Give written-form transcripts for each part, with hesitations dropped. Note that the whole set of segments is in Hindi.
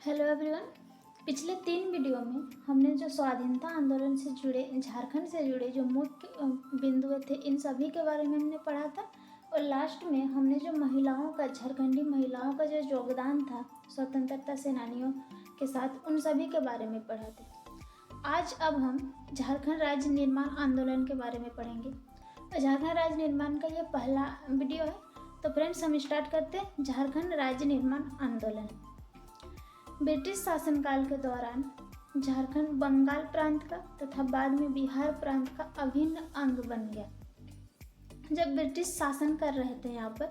Hello everyone. पिछले 3 वीडियो में हमने जो स्वाधीनता आंदोलन से जुड़े झारखंड से जुड़े जो मुख्य बिंदु थे इन सभी के बारे में हमने पढ़ा था। और लास्ट में हमने जो महिलाओं का झारखंडी महिलाओं का जो योगदान था स्वतंत्रता सेनानियों के साथ उन सभी के बारे में पढ़ा थे। आज अब हम झारखंड राज्य निर्माण आंदोलन के बारे में पढ़ेंगे। झारखंड राज्य निर्माण का ये पहला वीडियो है। तो फ्रेंड्स हम स्टार्ट करते हैं। झारखंड राज्य निर्माण आंदोलन ब्रिटिश शासनकाल के दौरान झारखंड बंगाल प्रांत का तथा बाद में बिहार प्रांत का अभिन्न अंग बन गया। जब ब्रिटिश शासन कर रहे थे यहाँ पर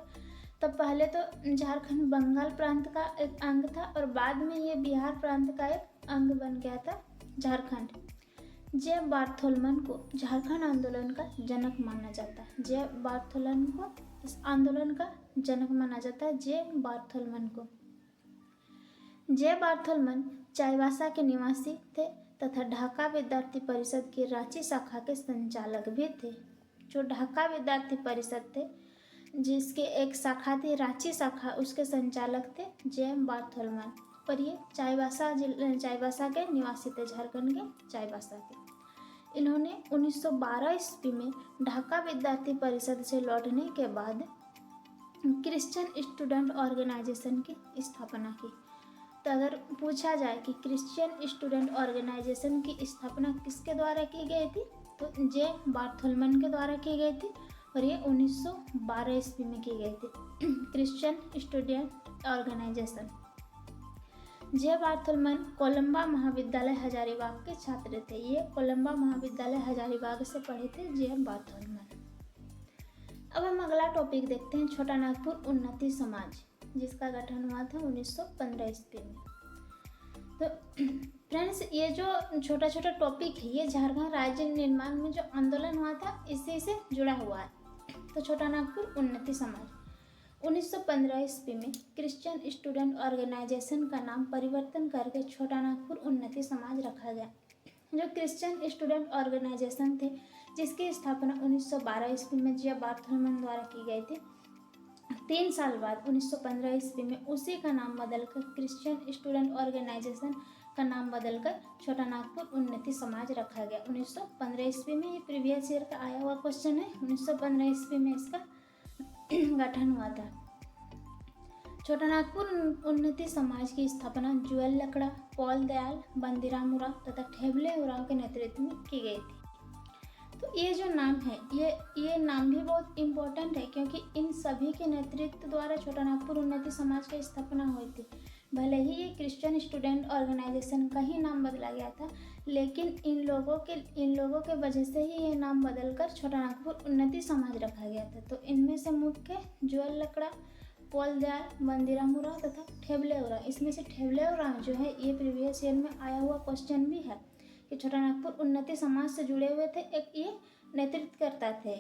तब पहले तो झारखंड बंगाल प्रांत का एक अंग था और बाद में ये बिहार प्रांत का एक अंग बन गया था झारखंड। जे बार्थोलमन को झारखंड आंदोलन का जनक माना जाता है। जे बार्थोलन को इस आंदोलन का जनक माना जाता है। जे बार्थोलमन को जे बार्थोलमन चाईबासा के निवासी थे तथा ढाका विद्यार्थी परिषद की रांची शाखा के संचालक भी थे। जो ढाका विद्यार्थी परिषद थे जिसके एक शाखा थी रांची शाखा, उसके संचालक थे जे बार्थोलमन। पर ये चाईबासा के निवासी थे, झारखंड के चाईबासा के। इन्होंने 1912 ईस्वी में ढाका विद्यार्थी परिषद से लौटने के बाद क्रिश्चियन स्टूडेंट ऑर्गेनाइजेशन की स्थापना की। तो अगर पूछा जाए कि क्रिश्चियन स्टूडेंट ऑर्गेनाइजेशन की स्थापना किसके द्वारा की गई थी तो जे बार्थोलमन के द्वारा की गई थी और ये 1912 ईस्वी में की गई थी। Christian student organisation. J Bartholomew Columba महाविद्यालय हजारीबाग के छात्र थे। ये कोलंबा महाविद्यालय हजारीबाग से पढ़े थे जे बार्थोलमन। अब हम अगला टॉपिक देखते हैं, छोटा नागपुर उन्नति समाज, जिसका गठन हुआ था 1915 ईस्वी में। तो फ्रेंड्स ये जो छोटा छोटा टॉपिक है ये झारखंड राज्य निर्माण में जो आंदोलन हुआ था इसी से जुड़ा हुआ है। तो छोटा नागपुर उन्नति समाज 1915 ईस्वी में क्रिश्चियन स्टूडेंट ऑर्गेनाइजेशन का नाम परिवर्तन करके छोटा नागपुर उन्नति समाज रखा गया। जो क्रिश्चियन स्टूडेंट ऑर्गेनाइजेशन थे जिसकी स्थापना 1912 ईस्वी में जे बार्थोलमन द्वारा की गई थी। 3 साल बाद 1915 ईस्वी में उसी का नाम बदलकर क्रिश्चियन स्टूडेंट ऑर्गेनाइजेशन का नाम बदलकर छोटा नागपुर उन्नति समाज रखा गया 1915 ईस्वी में। ये प्रीवियस ईयर का आया हुआ क्वेश्चन है। 1915 ईस्वी में इसका गठन हुआ था। छोटा नागपुर उन्नति समाज की स्थापना जुएल लकड़ा, पॉल दयाल, बंदीराम उरांव तथा ठेबले उरांव के नेतृत्व में की गई थी। तो ये जो नाम है ये नाम भी बहुत इम्पोर्टेंट है क्योंकि इन सभी के नेतृत्व द्वारा छोटा नागपुर उन्नति समाज की स्थापना हुई थी। भले ही ये क्रिश्चियन स्टूडेंट ऑर्गेनाइजेशन का ही नाम बदला गया था लेकिन इन लोगों के वजह से ही ये नाम बदलकर छोटा नागपुर उन्नति समाज रखा गया था। तो इनमें से मुख्य जुएल लकड़ा, पॉल दयाल, बंदीराम उरांव तथा ठेबले उरांव। इसमें से ठेबले उरांव जो है ये प्रीवियस ईयर में आया हुआ क्वेश्चन भी है कि छोटा नागपुर उन्नति समाज से जुड़े हुए थे। एक ये नेतृत्व करता थे।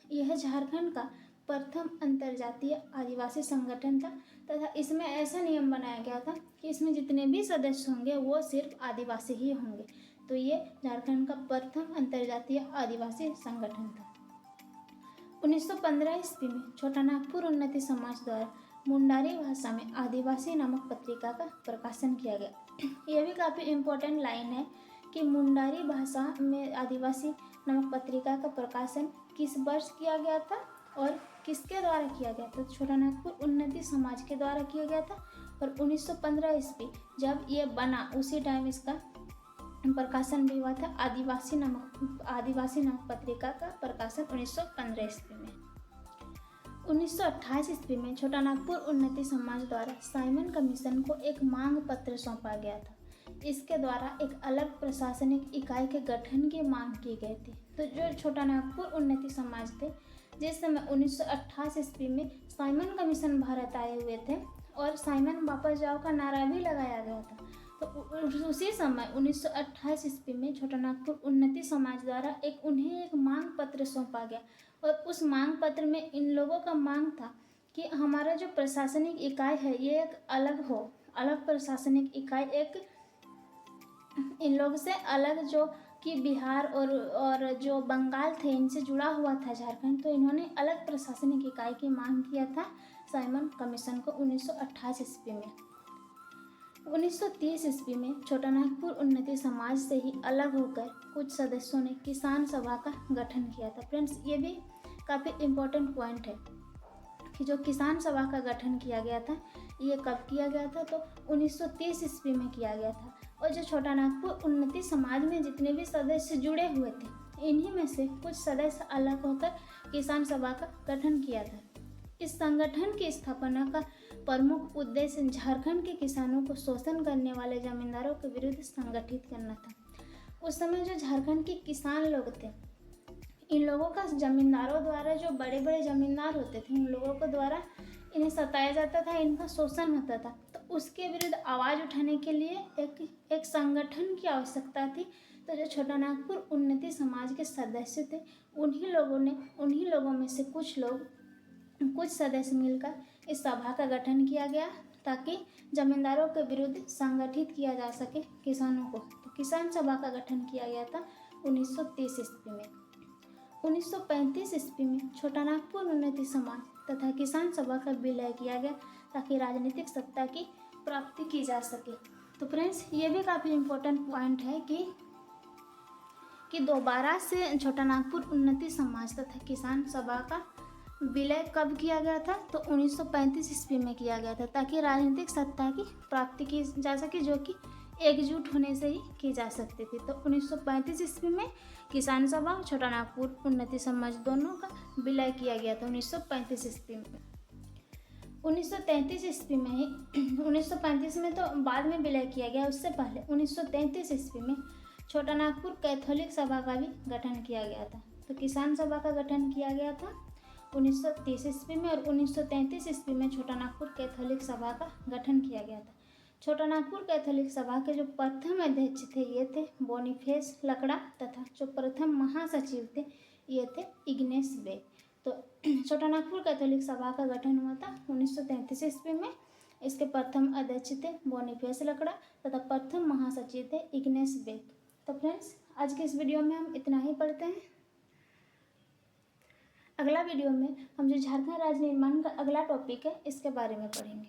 यह झारखंड का प्रथम अंतर्जातीय आदिवासी संगठन था तथा इसमें ऐसा नियम बनाया गया था कि इसमें जितने भी सदस्य होंगे वो सिर्फ आदिवासी ही होंगे। तो ये झारखंड का प्रथम अंतर्जातीय आदिवासी संगठन था। 1915 ईस्वी में छोटा नागपुर उन्नति समाज द्वारा मुंडारी भाषा में आदिवासी नामक पत्रिका का प्रकाशन किया गया। यह भी काफ़ी इम्पोर्टेंट लाइन है कि मुंडारी भाषा में आदिवासी नामक पत्रिका का प्रकाशन किस वर्ष किया गया था और किसके द्वारा किया गया था। छोटा नागपुर उन्नति समाज के द्वारा किया गया था और 1915 ईस्वी जब ये बना उसी टाइम इसका प्रकाशन भी हुआ था। आदिवासी नामक पत्रिका का प्रकाशन 1915 ईस्वी में। 1928 ईस्वी में छोटा नागपुर उन्नति समाज द्वारा साइमन कमीशन को एक मांग पत्र सौंपा गया था। इसके द्वारा एक अलग प्रशासनिक इकाई के गठन की मांग की गई थी। तो जो छोटा नागपुर उन्नति समाज थे जिस समय 1928 ईस्वी में साइमन कमीशन भारत आए हुए थे और साइमन वापस जाओ का नारा भी लगाया गया था। तो उसी समय 1928 ईस्वी में छोटा नागपुर उन्नति समाज द्वारा उन्हें एक मांग पत्र सौंपा गया और उस मांग पत्र में इन लोगों का मांग था कि हमारा जो प्रशासनिक इकाई है ये एक अलग प्रशासनिक इकाई एक इन लोग से अलग जो कि बिहार और जो बंगाल थे इनसे जुड़ा हुआ था झारखंड। तो इन्होंने अलग प्रशासनिक इकाई की मांग किया था साइमन कमीशन को 1928 ईस्वी में। 1930 ईस्वी में छोटा नागपुर उन्नति समाज से ही अलग होकर कुछ सदस्यों ने किसान सभा का गठन किया था। फ्रेंड्स, ये भी काफ़ी इम्पोर्टेंट पॉइंट है कि जो किसान सभा का गठन किया गया था ये कब किया गया था, तो 1930 ईस्वी में किया गया था। और जो छोटा नागपुर उन्नति समाज में जितने भी सदस्य जुड़े हुए थे, इन्हीं में से कुछ सदस्य अलग होकर किसान सभा का गठन किया था। इस संगठन की स्थापना का प्रमुख उद्देश्य झारखंड के किसानों को शोषण करने वाले जमींदारों के विरुद्ध संगठित करना था। उस समय जो झारखंड के किसान लोग थे, इन लोगों का जमींदारों द्वारा, जो बड़े बड़े जमींदार होते थे, उन लोगों को द्वारा इन्हें सताया जाता था, इनका शोषण होता था। तो उसके विरुद्ध आवाज़ उठाने के लिए एक संगठन की आवश्यकता थी। तो जो छोटा नागपुर उन्नति समाज के सदस्य थे, उन्हीं लोगों में से कुछ सदस्य मिलकर इस सभा का गठन किया गया ताकि जमींदारों के विरुद्ध संगठित किया जा सके किसानों को। तो किसान सभा का गठन किया गया था 1930 ईस्वी में। 1935 ईस्वी में छोटा नागपुर उन्नति समाज तथा किसान सभा का विलय किया गया ताकि राजनीतिक सत्ता की प्राप्ति की जा सके। तो फ्रेंड्स, ये भी काफ़ी इम्पोर्टेंट पॉइंट है कि दोबारा से छोटा नागपुर उन्नति समाज तथा किसान सभा का विलय कब किया गया था, तो 1935 ईस्वी में किया गया था ताकि राजनीतिक सत्ता की प्राप्ति की जा सके, जो कि एकजुट होने से ही की जा सकती थी। तो 1935 ईस्वी में किसान सभा और छोटा नागपुर उन्नति समाज दोनों का विलय किया गया था 1935 ईस्वी में। 1933 ईस्वी में ही 1935 में तो बाद में विलय किया गया, उससे पहले 1933 ईस्वी में छोटा नागपुर कैथोलिक सभा का भी गठन किया गया था। तो किसान सभा का गठन किया गया था 1930 ईस्वी में और 1933 ईस्वी में छोटा नागपुर कैथोलिक सभा का गठन किया गया था। छोटा नागपुर कैथोलिक सभा के जो प्रथम अध्यक्ष थे ये थे बोनीफेस लकड़ा तथा जो प्रथम महासचिव थे ये थे इग्नेस बेग। तो छोटा नागपुर कैथोलिक सभा का गठन हुआ था 1933 ईस्वी में। इसके प्रथम अध्यक्ष थे बोनीफेस लकड़ा तथा प्रथम महासचिव थे इग्नेस बेग। तो फ्रेंड्स, आज के इस वीडियो में हम इतना ही पढ़ते हैं। अगला वीडियो में हम जो झारखंड राज्य निर्माण का अगला टॉपिक है इसके बारे में पढ़ेंगे।